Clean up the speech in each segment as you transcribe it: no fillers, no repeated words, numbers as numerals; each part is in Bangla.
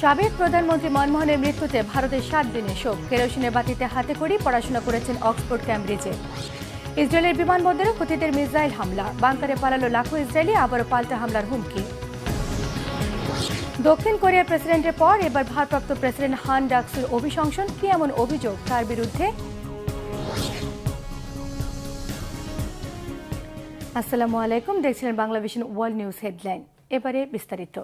সাবেক প্রধানমন্ত্রী মনমোহনের মৃত্যুতে ভারতের 7 দিনের শোক। কেরোসিনের বাতিতে হাতে করি পড়াশোনা করেছেন অক্সফোর্ড ক্যামব্রিজে। ইসরায়েলের বিমানবন্দরে হুথিদের মিসাইল হামলা, বাংকারে পালালো লাখো ইসরায়েলি, আবারও পাল্টা হামলার হুমকি। দক্ষিণ কোরিয়ার প্রেসিডেন্টের পর এবার ভারপ্রাপ্ত প্রেসিডেন্ট হান ডাকসুর অভিশংসন। কি এমন অভিযোগ তার বিরুদ্ধে? আসসালামু আলাইকুম, দেখছিলেন বাংলাভিশন ওয়ার্ল্ড নিউজ হেডলাইন। এবারে বিস্তারিত।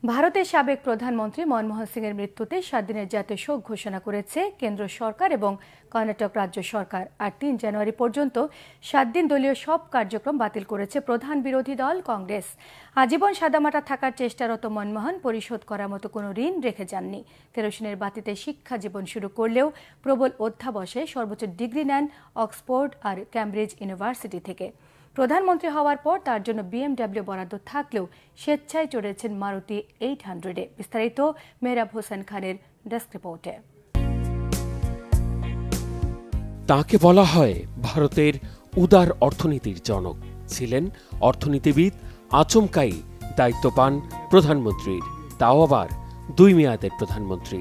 ভারতের সাবেক প্রধানমন্ত্রী মনমোহন সিংয়ের মৃত্যুতে 7 দিনের জাতীয় শোক ঘোষণা করেছে কেন্দ্র সরকার এবং কর্ণাটক রাজ্য সরকার। আর 3 জানুয়ারি পর্যন্ত 7 দিন দলীয় সব কার্যক্রম বাতিল করেছে প্রধান বিরোধী দল কংগ্রেস। আজীবন সাদামাটা থাকার চেষ্টারত মনমোহন পরিশোধ করার মতো কোনো ঋণ রেখে যাননি। কেরোসিনের বাতিতে শিক্ষা জীবন শুরু করলেও প্রবল অধ্যাবসায়ে সর্বোচ্চ ডিগ্রি নেন অক্সফোর্ড আর ক্যামব্রিজ ইউনিভার্সিটি থেকে। প্রধানমন্ত্রী হওয়ার পর তার জন্য BMW বরাদ্দ থাকলেও স্বেচ্ছায় চড়েছেন মারুতি 800-এ। বিস্তারিত মেহরাব হোসেন খানের ডেস্ক রিপোর্টে। তাকে বলা হয় ভারতের উদার অর্থনীতির জনক। ছিলেন অর্থনীতিবিদ, আচমকাই দায়িত্ব পান প্রধানমন্ত্রীর, তাও আবার 2 মেয়াদের প্রধানমন্ত্রী।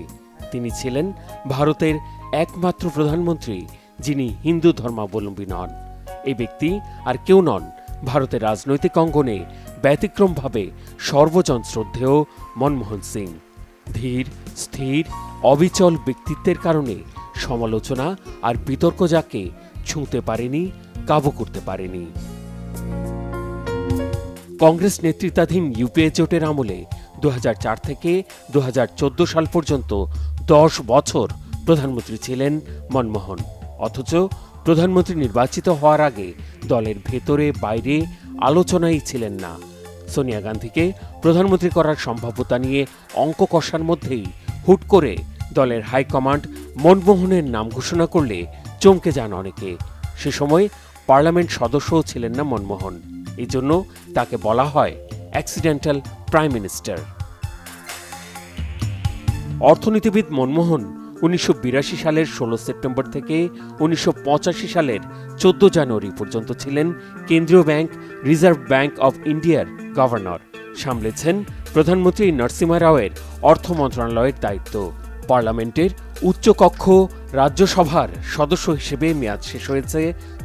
তিনি ছিলেন ভারতের একমাত্র প্রধানমন্ত্রী যিনি হিন্দু ধর্মাবলম্বী নন। এই ব্যক্তি আর কেউ নন ভারতের রাজনৈতিক অঙ্গনে ব্যতিক্রমভাবে সর্বজন শ্রদ্ধেয় মনমোহন সিং। ধীর, স্থির, অবিচল ব্যক্তিত্বের কারণে সমালোচনা আর বিতর্ক যাকে ছুঁতে পারেনি, কাবু করতে পারেনি। কংগ্রেস নেতৃত্বাধীন ইউপিএ জোটের আমলে 2004 থেকে 2014 সাল পর্যন্ত 10 বছর প্রধানমন্ত্রী ছিলেন মনমোহন। অথচ প্রধানমন্ত্রী নির্বাচিত হওয়ার আগে দলের ভেতরে বাইরে আলোচনাই ছিলেন না। সোনিয়া গান্ধীকে প্রধানমন্ত্রী করার সম্ভাব্যতা নিয়ে অঙ্ক কষার মধ্যেই হুট করে দলের হাইকমান্ড মনমোহনের নাম ঘোষণা করলে চমকে যান অনেকে। সে সময় পার্লামেন্ট সদস্যও ছিলেন না মনমোহন। এই জন্য তাকে বলা হয় অ্যাক্সিডেন্টাল প্রাইম মিনিস্টার। অর্থনীতিবিদ মনমোহন 1982 সালের 16 সেপ্টেম্বর থেকে 1985 সালের 14 জানুয়ারি পর্যন্ত ছিলেন কেন্দ্রীয় ব্যাংক রিজার্ভ ব্যাংক অব ইন্ডিয়ার গভর্নর। সামলেছেন প্রধানমন্ত্রী নরসিমহা রাওয়ের অর্থ মন্ত্রণালয়ের দায়িত্ব। পার্লামেন্টের উচ্চকক্ষ রাজ্যসভার সদস্য হিসেবে মেয়াদ শেষ হয়েছে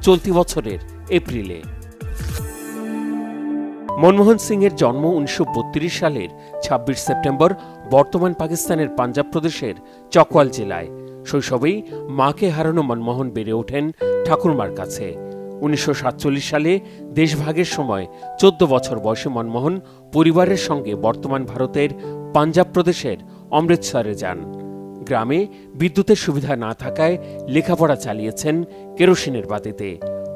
চলতি বছরের এপ্রিলে। মনমোহন সিংয়ের জন্ম 1932 সালের 26 সেপ্টেম্বর বর্তমান পাকিস্তানের পাঞ্জাব প্রদেশের চকওয়াল জেলায়। শৈশবেই মাকে হারানো মনমোহন বেড়ে ওঠেন ঠাকুরমার কাছে। 1947 সালে দেশভাগের সময় 14 বছর বয়সে মনমোহন পরিবারের সঙ্গে বর্তমান ভারতের পাঞ্জাব প্রদেশের অমৃতসরে যান। গ্রামে বিদ্যুতের সুবিধা না থাকায় লেখাপড়া চালিয়েছেন কেরোসিনের বাতিতে।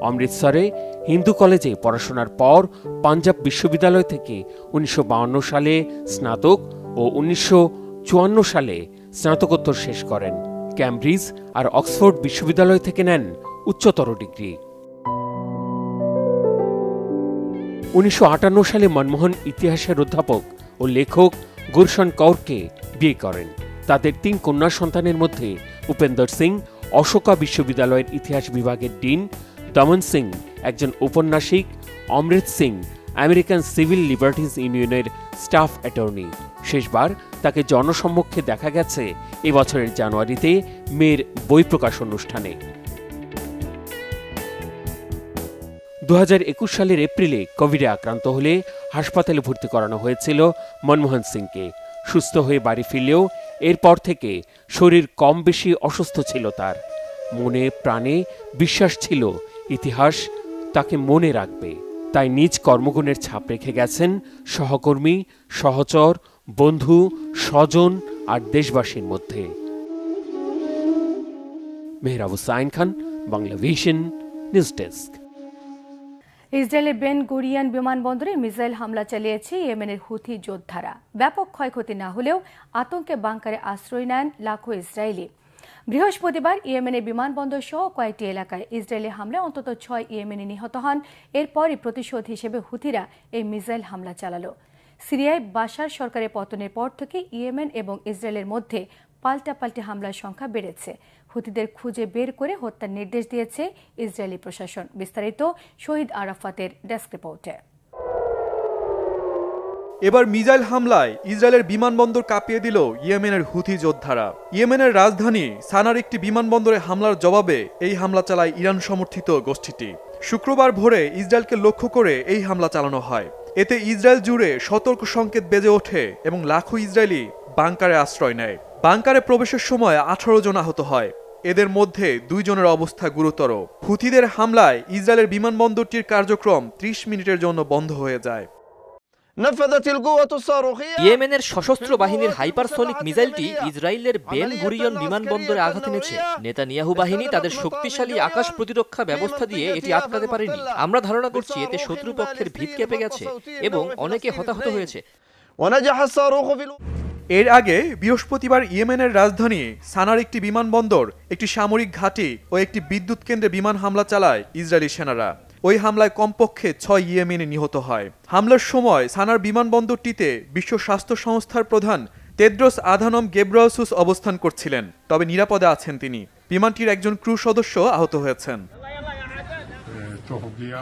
অমৃতসরে হিন্দু কলেজে পড়াশোনার পর পাঞ্জাব বিশ্ববিদ্যালয় থেকে 1952 সালে স্নাতক ও 1954 সালে স্নাতকোত্তর শেষ করেন। ক্যামব্রিজ আর অক্সফোর্ড বিশ্ববিদ্যালয় থেকে নেন উচ্চতর ডিগ্রি। 1958 সালে মনমোহন ইতিহাসের অধ্যাপক ও লেখক গুরশন কৌরকে বিয়ে করেন। তাদের 3 কন্যা সন্তানের মধ্যে উপেন্দর সিং অশোকা বিশ্ববিদ্যালয়ের ইতিহাস বিভাগের ডিন, দমন সিং একজন ঔপন্যাসিক, অমৃত সিং আমেরিকান সিভিল লিবার্টিজ ইউনিয়নের স্টাফ অ্যাটর্নি। শেষবার তাকে জনসম্মুখে দেখা গেছে এবছরের জানুয়ারিতে মেয়ের বই প্রকাশ অনুষ্ঠানে। 2021 সালের এপ্রিলে কোভিডে আক্রান্ত হলে হাসপাতালে ভর্তি করানো হয়েছিল মনমোহন সিংকে। সুস্থ হয়ে বাড়ি ফিরলেও এরপর থেকে শরীর কম বেশি অসুস্থ ছিল তার। মনে প্রাণে বিশ্বাস ছিল ইতিহাস তাকে মনে রাখবে। তাই নিজ কর্মগুণের ছাপ রেখে গেছেন সহকর্মী, সহচর, বন্ধু, স্বজন আর দেশবাসীর মধ্যে। Mehrab Hossain Khan, Banglavision news desk. ইসরায়েলের বেন গুরিয়ান বিমানবন্দরে মিসাইল হামলা চালিয়েছে ইয়েমেনের হুথি যোদ্ধারা। ব্যাপক ক্ষয়ক্ষতি না হলেও আতঙ্কে বাংকারে আশ্রয় নেন লাখো ইসরায়েলি। বৃহস্পতিবার ইয়েমেনের বিমানবন্দর সহ কয়েকটি এলাকায় ইসরায়েলি হামলায় অন্তত 6 ইয়েমেনি নিহত হন। এরপরই প্রতিশোধ হিসেবে হুথিরা এই মিসাইল হামলা চালালো। সিরিয়ায় বাশার সরকারের পতনের পর থেকে ইয়েমেন এবং ইসরায়েলের মধ্যে পাল্টাপাল্টি হামলার সংখ্যা বেড়েছে। হুতিদের খুঁজে বের করে হত্যার নির্দেশ দিয়েছে ইসরায়েলি প্রশাসন। বিস্তারিত শহীদ আরাফাতের ডেস্ক রিপোর্টে। এবার মিসাইল হামলায় ইসরায়েলের বিমানবন্দর কাঁপিয়ে দিল ইয়েমেনের হুথি যোদ্ধারা। ইয়েমেনের রাজধানী সানার একটি বিমানবন্দরে হামলার জবাবে এই হামলা চালায় ইরান সমর্থিত গোষ্ঠীটি। শুক্রবার ভোরে ইসরায়েলকে লক্ষ্য করে এই হামলা চালানো হয়। এতে ইসরায়েল জুড়ে সতর্ক সংকেত বেজে ওঠে এবং লাখো ইসরায়েলি বাংকারে আশ্রয় নেয়। বাংকারে প্রবেশের সময় 18 জন আহত হয়, এদের মধ্যে 2 জনের অবস্থা গুরুতর। হুথিদের হামলায় ইসরায়েলের বিমানবন্দরটির কার্যক্রম 30 মিনিটের জন্য বন্ধ হয়ে যায়। ইয়েমেনের সশস্ত্র বাহিনীর হাইপারসনিক মিসাইলটি ইসরায়েলের বেন গুরিয়ন বিমানবন্দরে আঘাত এনেছে। নেতানিয়াহু বাহিনী তাদের শক্তিশালী আকাশ প্রতিরক্ষা ব্যবস্থা দিয়ে এটি আটকাতে পারেনি। আমরা ধারণা করছি এতে শত্রুপক্ষের ভিত কেঁপে গেছে এবং অনেকে হতাহত হয়েছে। এর আগে বৃহস্পতিবার ইয়েমেনের রাজধানী সানার একটি বিমানবন্দর, একটি সামরিক ঘাঁটি ও একটি বিদ্যুৎ কেন্দ্রে বিমান হামলা চালায় ইসরায়েলি সেনারা। ওই হামলায় কমপক্ষে 6 ইয়েমেনি নিহত হয়। হামলার সময় সানার বিমানবন্দরটিতে বিশ্ব স্বাস্থ্য সংস্থার প্রধান তেদ্রোস আধানম গেব্রেয়েসুস অবস্থান করছিলেন, তবে নিরাপদে আছেন তিনি। বিমানটির একজন ক্রু সদস্য আহত হয়েছেন।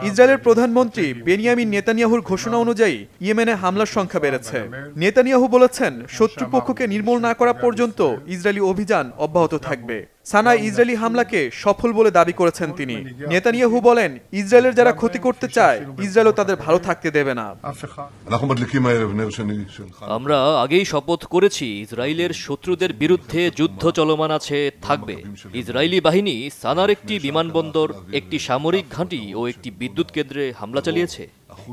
ইসরায়েলের প্রধানমন্ত্রী বেনিয়ামিন নেতানিয়াহুর ঘোষণা অনুযায়ী ইয়েমেনে হামলার সংখ্যা বেড়েছে। নেতানিয়াহু বলেছেন, শত্রুপক্ষকে নির্মূল না করা পর্যন্ত ইসরায়েলি অভিযান অব্যাহত থাকবে। সানায় ইসরায়েলি হামলাকে সফল বলে দাবি করেছেন তিনি। নেতানিয়াহু বলেন, ইসরায়েলের যারা ক্ষতি করতে চায় ইসরায়েলও তাদের ভালো থাকতে দেবে না। আমরা আগেই শপথ করেছি ইসরায়েলের শত্রুদের বিরুদ্ধে যুদ্ধ চলমান আছে, থাকবে। ইসরায়েলি বাহিনী সানার একটি বিমানবন্দর, একটি সামরিক ঘাঁটি ও একটি বিদ্যুৎ কেন্দ্রে হামলা চালিয়েছে।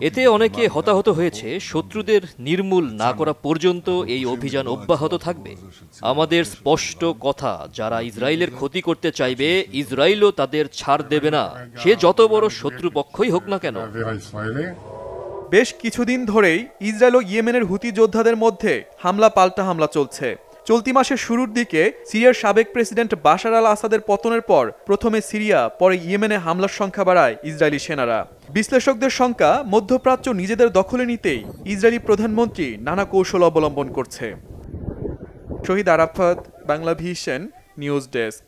এতে অনেকে হতাহত হয়েছে। শত্রুদের নির্মূল না করা পর্যন্ত এই অভিযান অব্যাহত থাকবে। আমাদের স্পষ্ট কথা, যারা ইসরায়েলের ক্ষতি করতে চাইবে ইসরায়েলও তাদের ছাড় দেবে না, সে যত বড় শত্রুপক্ষই হোক না কেন। বেশ কিছুদিন ধরেই ইসরায়েল ও ইয়েমেনের হুতি যোদ্ধাদের মধ্যে হামলা পাল্টা হামলা চলছে। চলতি মাসের শুরুর দিকে সিরিয়ার সাবেক প্রেসিডেন্ট বাশার আল আসাদের পতনের পর প্রথমে সিরিয়া, পরে ইয়েমেনে হামলার সংখ্যা বাড়ায় ইসরায়েলি সেনারা। বিশ্লেষকদের সংখ্যা মধ্যপ্রাচ্য নিজেদের দখলে নিতেই ইসরায়েলি প্রধানমন্ত্রী নানা কৌশল অবলম্বন করছে। Shahid Arafat, Bangla vision, news desk.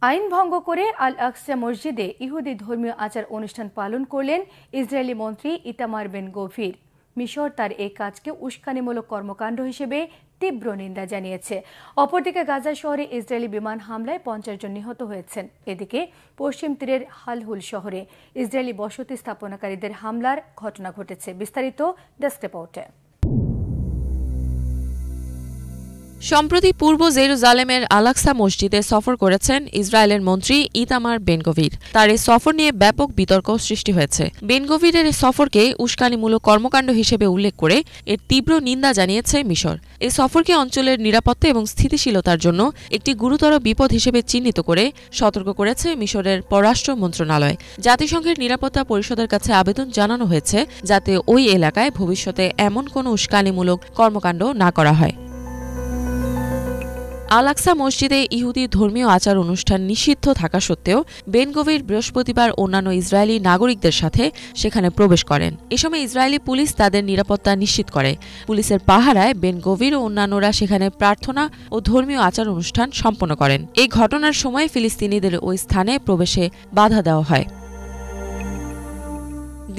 আইন ভঙ্গ করে আল আকসা মসজিদে ইহুদি ধর্মীয় আচার অনুষ্ঠান পালন করলেন ইসরায়েলি মন্ত্রী ইতামার বেন গভির। মিশর তার এই কাজকে উস্কানিমূলক কর্মকাণ্ড হিসেবে তীব্র নিন্দা জানিয়েছে। অপরদিকে গাজা শহরে ইসরায়েলি বিমান হামলায় 50 জন নিহত হয়েছেন। এদিকে পশ্চিম তীরের হালহুল শহরে ইসরায়েলি বসতি স্থাপনাকারীদের হামলার ঘটনা ঘটেছে। বিস্তারিত ডেস্ক রিপোর্টে। সম্প্রতি পূর্ব জেরুজালেমের আল আকসা মসজিদে সফর করেছেন ইসরায়েলের মন্ত্রী ইতামার বেন গভির। তার এই সফর নিয়ে ব্যাপক বিতর্ক সৃষ্টি হয়েছে। বেন গভিরের এই সফরকে উস্কানিমূলক কর্মকাণ্ড হিসেবে উল্লেখ করে এর তীব্র নিন্দা জানিয়েছে মিশর। এই সফরকে অঞ্চলের নিরাপত্তা এবং স্থিতিশীলতার জন্য একটি গুরুতর বিপদ হিসেবে চিহ্নিত করে সতর্ক করেছে মিশরের পররাষ্ট্র মন্ত্রণালয়। জাতিসংঘের নিরাপত্তা পরিষদের কাছে আবেদন জানানো হয়েছে যাতে ওই এলাকায় ভবিষ্যতে এমন কোনো উস্কানিমূলক কর্মকাণ্ড না করা হয়। আল আকসা মসজিদে ইহুদি ধর্মীয় আচার অনুষ্ঠান নিষিদ্ধ থাকা সত্ত্বেও বেন গভির বৃহস্পতিবার অন্যান্য ইসরায়েলি নাগরিকদের সাথে সেখানে প্রবেশ করেন। এ সময় ইসরায়েলি পুলিশ তাদের নিরাপত্তা নিশ্চিত করে। পুলিশের পাহারায় বেন গভির ও অন্যান্যরা সেখানে প্রার্থনা ও ধর্মীয় আচার অনুষ্ঠান সম্পন্ন করেন। এই ঘটনার সময় ফিলিস্তিনিদের ওই স্থানে প্রবেশে বাধা দেওয়া হয়।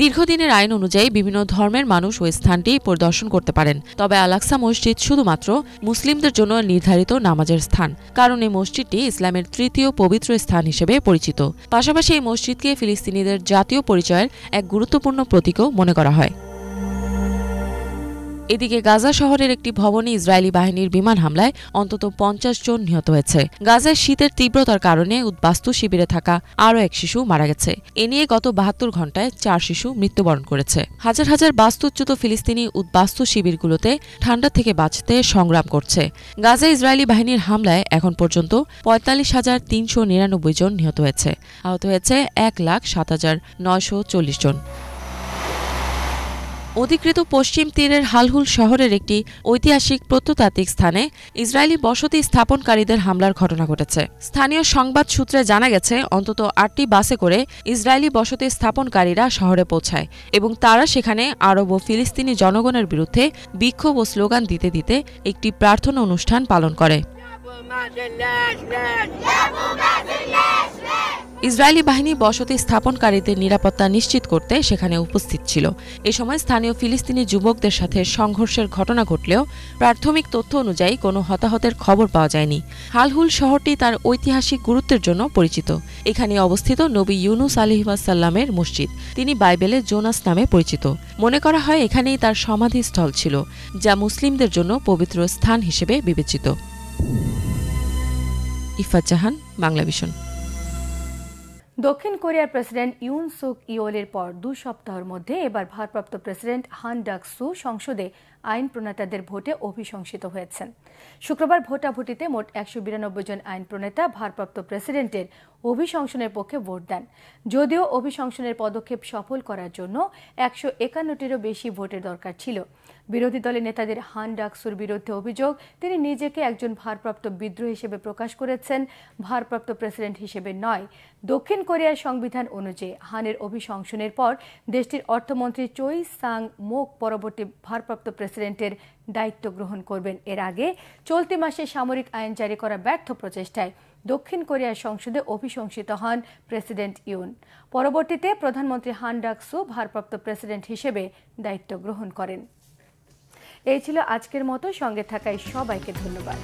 দীর্ঘদিনের আইন অনুযায়ী বিভিন্ন ধর্মের মানুষ ওই স্থানটি পরিদর্শন করতে পারেন, তবে আল আকসা মসজিদ শুধুমাত্র মুসলিমদের জন্য নির্ধারিত নামাজের স্থান, কারণ এই মসজিদটি ইসলামের তৃতীয় পবিত্র স্থান হিসেবে পরিচিত। পাশাপাশি এই মসজিদকে ফিলিস্তিনিদের জাতীয় পরিচয়ের এক গুরুত্বপূর্ণ প্রতীকও মনে করা হয়। এদিকে গাজা শহরের একটি ভবনে ইসরায়েলি বাহিনীর বিমান হামলায় অন্তত 50 জন নিহত হয়েছে। গাজায় শীতের তীব্রতার কারণে উদ্বাস্তু শিবিরে থাকা আরও এক শিশু মারা গেছে। এ নিয়ে গত 72 ঘণ্টায় 4 শিশু মৃত্যুবরণ করেছে। হাজার হাজার বাস্তুচ্যুত ফিলিস্তিনি উদ্বাস্তু শিবিরগুলোতে ঠান্ডা থেকে বাঁচতে সংগ্রাম করছে। গাজায় ইসরায়েলি বাহিনীর হামলায় এখন পর্যন্ত 45,399 জন নিহত হয়েছে। আহত হয়েছে 1,07,940 জন। অধিকৃত পশ্চিম তীরের হালহুল শহরের একটি ঐতিহাসিক প্রত্নতাত্ত্বিক স্থানে ইসরায়েলি বসতি স্থাপনকারীদের হামলার ঘটনা ঘটেছে। স্থানীয় সংবাদ সূত্রে জানা গেছে, অন্তত 8টি বাসে করে ইসরায়েলি বসতি স্থাপনকারীরা শহরে পৌঁছায় এবং তারা সেখানে আরব ও ফিলিস্তিনি জনগণের বিরুদ্ধে বিক্ষোভ ও স্লোগান দিতে দিতে একটি প্রার্থনা অনুষ্ঠান পালন করে। ইসরায়েলি বাহিনী বসতি স্থাপনকারীদের নিরাপত্তা নিশ্চিত করতে সেখানে উপস্থিত ছিল। এ সময় স্থানীয় ফিলিস্তিনি যুবকদের সাথে সংঘর্ষের ঘটনা ঘটলেও প্রাথমিক তথ্য অনুযায়ী কোনো হতাহতের খবর পাওয়া যায়নি। হালহুল শহরটি তার ঐতিহাসিক গুরুত্বের জন্য পরিচিত। এখানে অবস্থিত নবী ইউনুস আলাইহিসসালামের মসজিদ, তিনি বাইবেলে জোনাস নামে পরিচিত। মনে করা হয় এখানেই তার সমাধিস্থল ছিল, যা মুসলিমদের জন্য পবিত্র স্থান হিসেবে বিবেচিত। ইফাত জাহান, বাংলাভিশন। দক্ষিণ কোরিয়ার প্রেসিডেন্ট ইউন সুক ইয়োলের পর 2 সপ্তাহের মধ্যে এবার ভারপ্রাপ্ত প্রেসিডেন্ট হান ডাক-সু সংসদে আইন প্রণেতাদের ভোটে অভিশংসিত হয়েছেন। শুক্রবার ভোটাভুটিতে মোট 192 জন আইন প্রণেতা ভারপ্রাপ্ত প্রেসিডেন্টের অভিশংসনের পক্ষে ভোট দেন। যদিও অভিশংসনের পদক্ষেপ সফল করার জন্য 151টিরও বেশি ভোটের দরকার ছিল। বিরোধী দলের নেতাদের হান ডাক-সুর বিরুদ্ধে অভিযোগ, তিনি নিজেকে একজন ভারপ্রাপ্ত বিদ্রোহী হিসেবে প্রকাশ করেছেন, ভারপ্রাপ্ত প্রেসিডেন্ট হিসেবে নয়। দক্ষিণ কোরিয়ার সংবিধান অনুযায়ী হানের অভিশংসনের পর দেশটির অর্থমন্ত্রী চোই সাং মোক পরবর্তী ভারপ্রাপ্ত প্রেসিডেন্টের দায়িত্ব গ্রহণ করবেন। এর আগে চলতি মাসে সামরিক আইন জারি করা ব্যর্থ প্রচেষ্টায় দক্ষিণ কোরিয়ার সংসদে অভিশংসিত হন প্রেসিডেন্ট ইউন। পরবর্তীতে প্রধানমন্ত্রী হান ডাক-সু ভারপ্রাপ্ত প্রেসিডেন্ট হিসেবে দায়িত্ব গ্রহণ করেন। এই ছিল আজকের মতো। সঙ্গে থাকায় সবাইকে ধন্যবাদ।